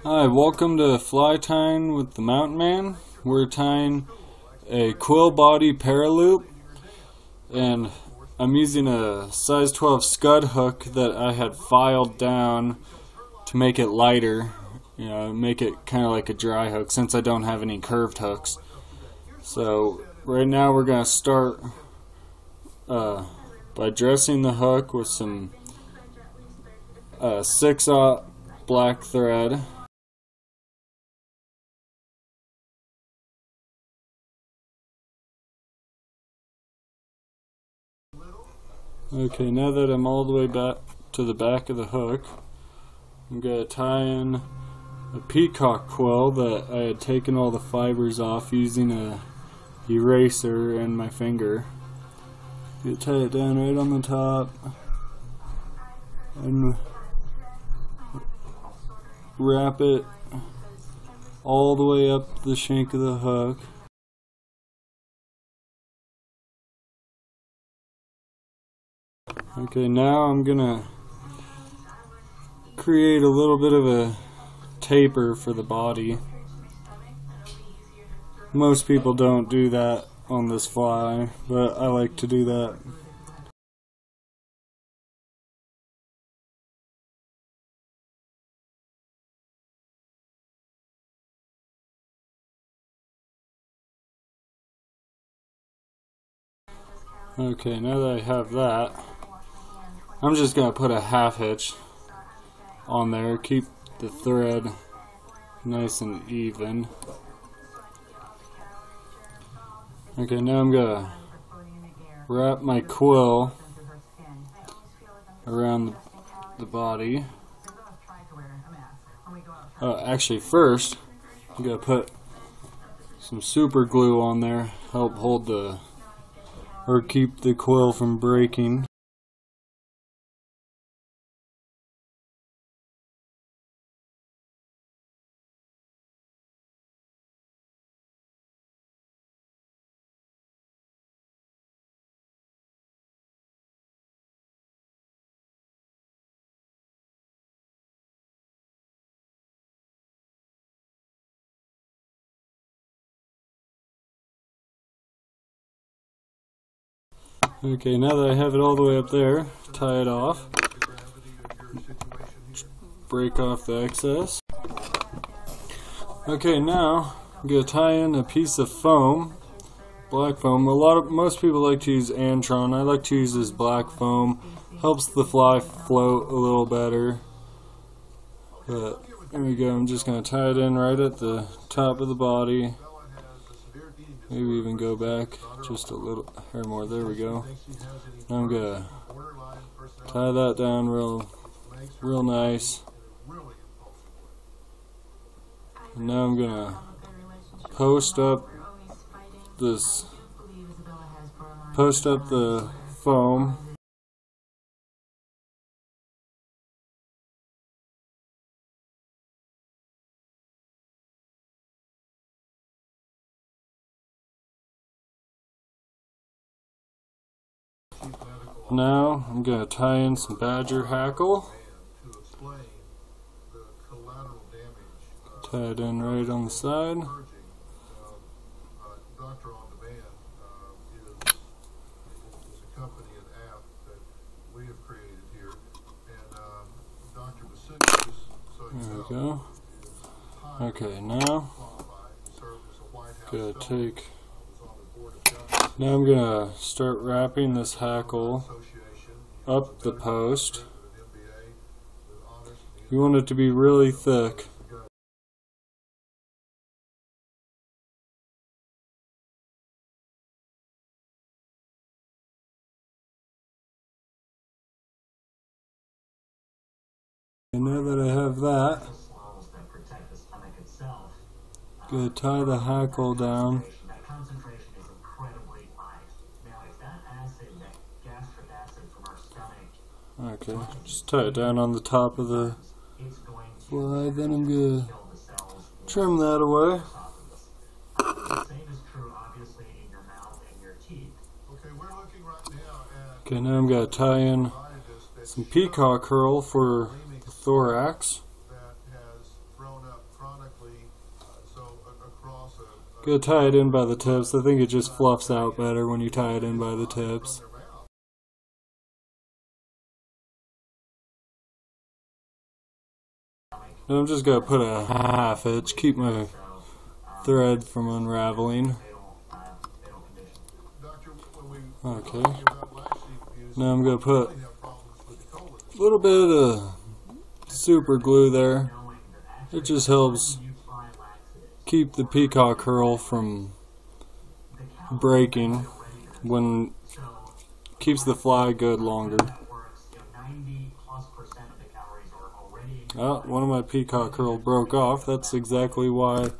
Hi, welcome to Fly Tying with the Mountain Man. We're tying a quill body paraloop, and I'm using a size 12 scud hook that I had filed down to make it lighter, make it kind of like a dry hook since I don't have any curved hooks. So right now we're going to start by dressing the hook with some 6/0 black thread. Okay, now that I'm all the way back to the back of the hook, I'm going to tie in a peacock quill that I had taken all the fibers off using a eraser and my finger. You tie it down right on the top and wrap it all the way up the shank of the hook. Okay, now I'm gonna create a little bit of a taper for the body. Most people don't do that on this fly, but I like to do that. Okay, now that I have that, I'm just going to put a half hitch on there, keep the thread nice and even. Okay, now I'm going to wrap my quill around the body. Actually, first, I'm going to put some super glue on there, help hold or keep the quill from breaking. Okay, now that I have it all the way up there, tie it off, break off the excess. Okay, now I'm going to tie in a piece of foam, black foam. Most people like to use Antron. I like to use this black foam. Helps the fly float a little better. But there we go. I'm just going to tie it in right at the top of the body. Maybe even go back just a little hair more. There we go. Now I'm gonna tie that down real nice. And now I'm gonna post up the foam. Now I'm going to tie in some badger hackle. Tie it in right on the side. There we go. Okay, now I'm gonna start wrapping this hackle up the post. You want it to be really thick. And now that I have that, I'm gonna tie the hackle down. Okay, just tie it down on the top of the fly, then I'm going to trim that away. Okay, now I'm going to tie in some peacock curl for the thorax. Gotta tie it in by the tips. I think it just fluffs out better when you tie it in by the tips. Now I'm just gonna put a half hitch, keep my thread from unraveling. Okay. Now I'm gonna put a little bit of super glue there. It just helps keep the peacock curl from breaking when keeps the fly good longer. Oh, one of my peacock curl broke off. That's exactly why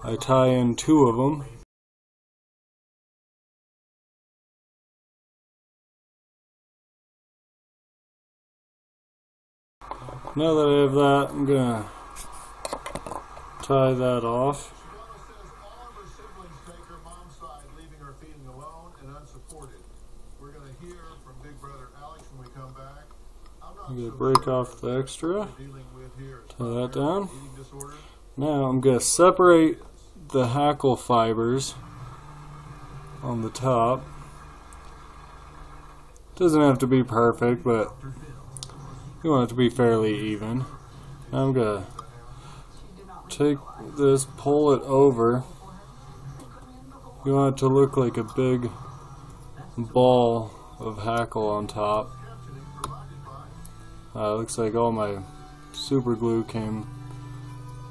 I tie in 2 of them. Now that I have that, I'm gonna tie that off. I'm gonna break off the extra, tie that down. Now I'm gonna separate the hackle fibers on the top. Doesn't have to be perfect, but you want it to be fairly even. Now I'm gonna take this, pull it over. You want it to look like a big ball of hackle on top. Looks like all my super glue came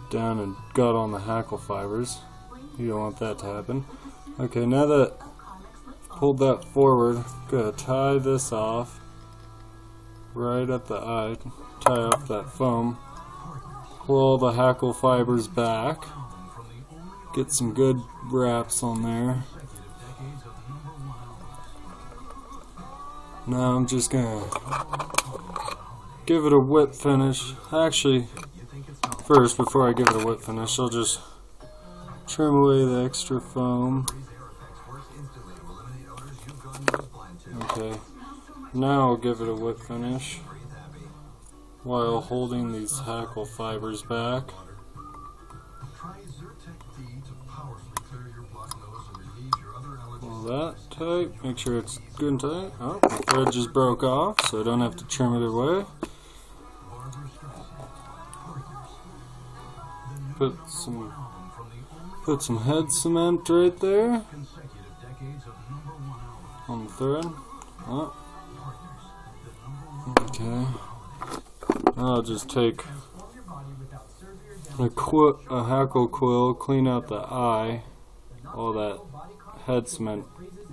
down and got on the hackle fibers. You don't want that to happen. Okay, now that I've pulled that forward, I'm gonna tie this off right at the eye, tie off that foam, pull all the hackle fibers back, get some good wraps on there. Now I'm just gonna give it a whip finish. Actually, first, before I give it a whip finish, I'll just trim away the extra foam. Okay. Now I'll give it a whip finish while holding these hackle fibers back. Pull that tight, make sure it's good and tight. Oh, the thread just broke off, so I don't have to trim it away. Put some head cement right there on the thread. Oh. Okay. I'll just take a hackle quill, clean out the eye. All that head cement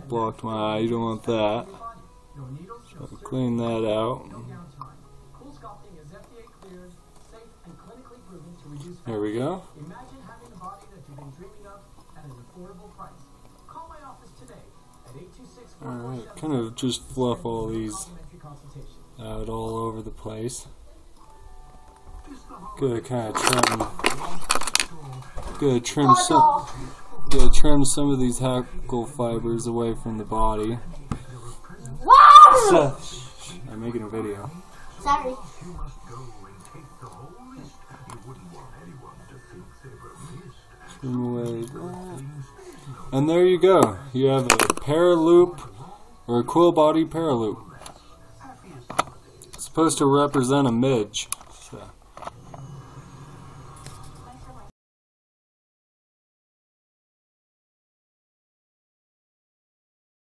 blocked my eye. You don't want that. So clean that out. There we go. Alright, kind of just fluff all these out all over the place. Gotta kind of trim some of these hackle fibers away from the body. So, I'm making a video. Sorry. Trim away that. And there you go. You have a paraloop or a quill body paraloop. It's supposed to represent a midge. So.